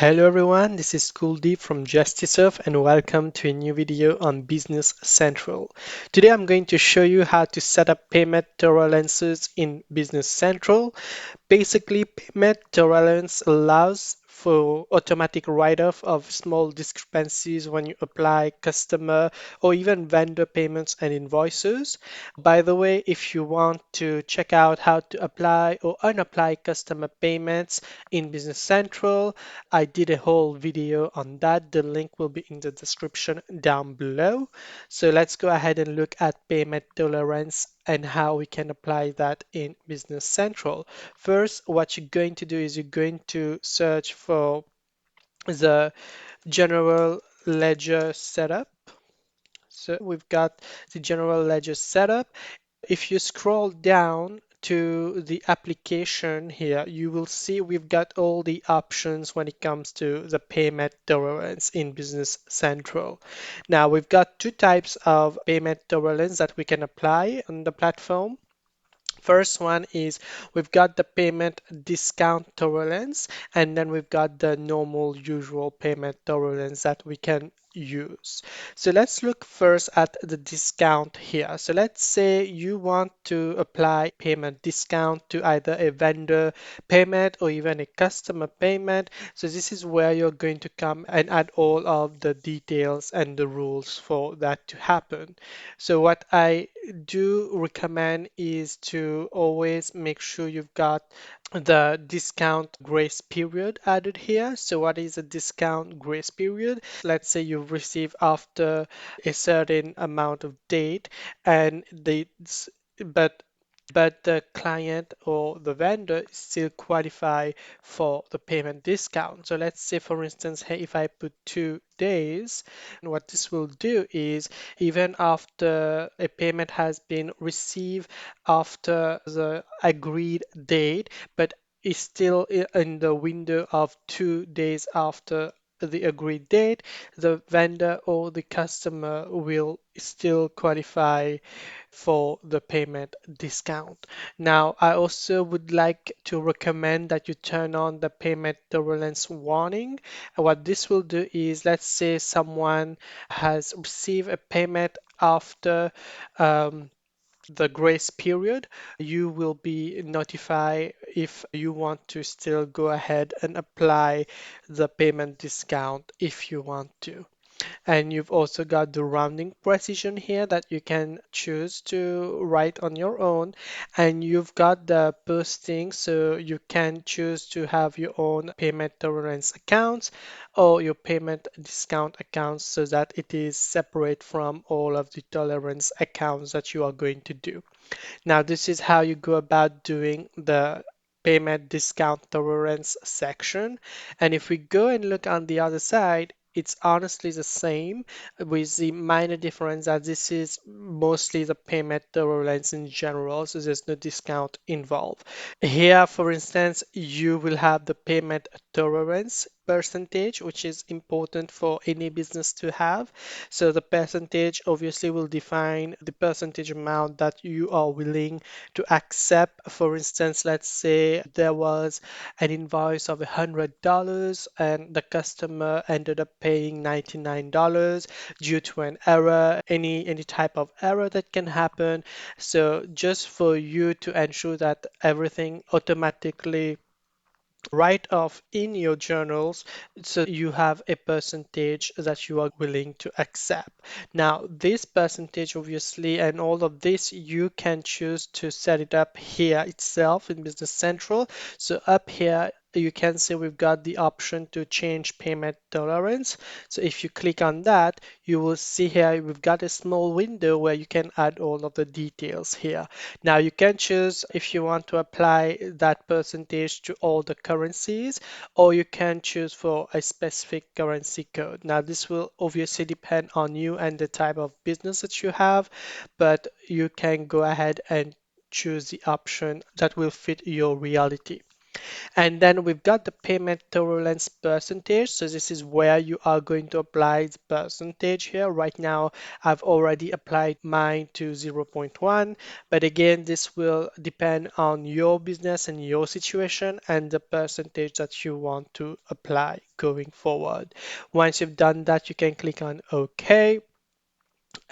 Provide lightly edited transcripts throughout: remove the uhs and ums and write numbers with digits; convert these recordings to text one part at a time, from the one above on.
Hello everyone, this is Kuldeep from Gestisoft and welcome to a new video on Business Central. Today I'm going to show you how to set up payment tolerances in Business Central. Basically, payment tolerance allows for automatic write-off of small discrepancies when you apply customer or even vendor payments and invoices. By the way, if you want to check out how to apply or unapply customer payments in Business Central, I did a whole video on that. The link will be in the description down below. So let's go ahead and look at payment tolerance and how we can apply that in Business Central. First, what you're going to do is you're going to search for the general ledger setup. So we've got the general ledger setup. If you scroll down to the application here, you will see we've got all the options when it comes to the payment tolerance in Business Central. Now, we've got two types of payment tolerance that we can apply on the platform. First one is we've got the payment discount tolerance, and then we've got the normal usual payment tolerance that we can use. So let's look first at the discount here. So let's say you want to apply payment discount to either a vendor payment or even a customer payment. So this is where you're going to come and add all of the details and the rules for that to happen. So what I do recommend is to always make sure you've got the discount grace period added here. So what is a discount grace period? Let's say you've received after a certain amount of date and but but the client or the vendor still qualify for the payment discount. So let's say, for instance, hey, if I put 2 days, what this will do is even after a payment has been received after the agreed date, but is still in the window of 2 days after the agreed date, the vendor or the customer will still qualify for the payment discount. Now, I also would like to recommend that you turn on the payment tolerance warning. And what this will do is, let's say someone has received a payment after um, the grace period, you will be notified if you want to still go ahead and apply the payment discount if you want to. And you've also got the rounding precision here that you can choose to write on your own. And you've got the posting, so you can choose to have your own payment tolerance accounts or your payment discount accounts so that it is separate from all of the tolerance accounts that you are going to do. Now, this is how you go about doing the payment discount tolerance section. And if we go and look on the other side, it's honestly the same with the minor difference that this is mostly the payment tolerance in general, so there's no discount involved. Here, for instance, you will have the payment tolerance percentage, which is important for any business to have. So the percentage obviously will define the percentage amount that you are willing to accept. For instance, let's say there was an invoice of $100 and the customer ended up paying $99 due to an error, any type of error that can happen. So just for you to ensure that everything automatically write off in your journals so you have a percentage that you are willing to accept. Now, this percentage, obviously, and all of this, you can choose to set it up here itself in Business Central. So up here, you can see we've got the option to change payment tolerance. So if you click on that, you will see here we've got a small window where you can add all of the details here. Now you can choose if you want to apply that percentage to all the currencies, or you can choose for a specific currency code. Now this will obviously depend on you and the type of business that you have, but you can go ahead and choose the option that will fit your reality. And then we've got the payment tolerance percentage. So this is where you are going to apply the percentage here. Right now, I've already applied mine to zero point 0.1, but again, this will depend on your business and your situation and the percentage that you want to apply going forward. Once you've done that, you can click on OK.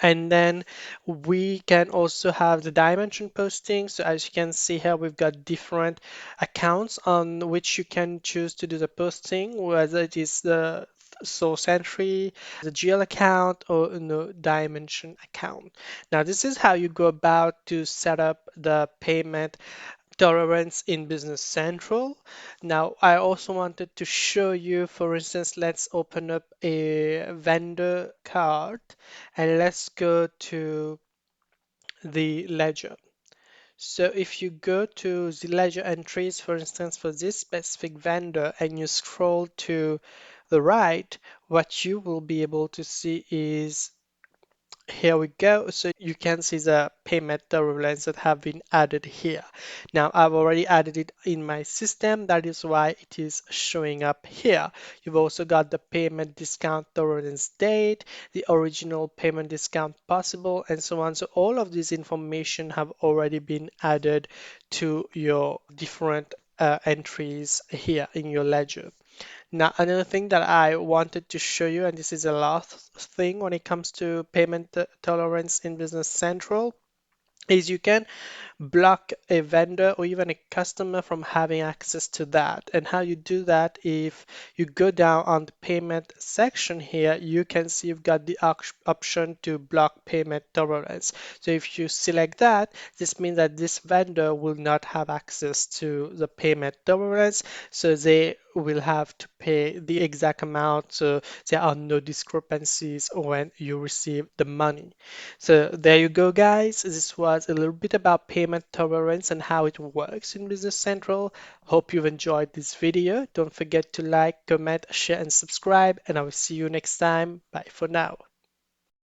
And then we can also have the dimension posting. So as you can see here, we've got different accounts on which you can choose to do the posting, whether it is the source entry, the GL account, or no dimension account. Now, this is how you go about to set up the payment tolerance in Business Central. Now, I also wanted to show you, for instance, let's open up a vendor card and let's go to the ledger. So if you go to the ledger entries, for instance, for this specific vendor, and you scroll to the right, what you will be able to see is here we go. So you can see the payment tolerance that have been added here. Now I've already added it in my system. That is why it is showing up here. You've also got the payment discount tolerance date, the original payment discount possible, and so on. So all of this information have already been added to your different entries here in your ledger. Now, another thing that I wanted to show you, and this is the last thing when it comes to payment tolerance in Business Central, is you can block a vendor or even a customer from having access to that. And how you do that, if you go down on the payment section here, you can see you've got the option to block payment tolerance. So if you select that, this means that this vendor will not have access to the payment tolerance, so they will have to pay the exact amount, so there are no discrepancies when you receive the money. So there you go, guys. This was a little bit about payment tolerance and how it works in Business Central. Hope you've enjoyed this video. Don't forget to like, comment, share, and subscribe, and I will see you next time. Bye for now.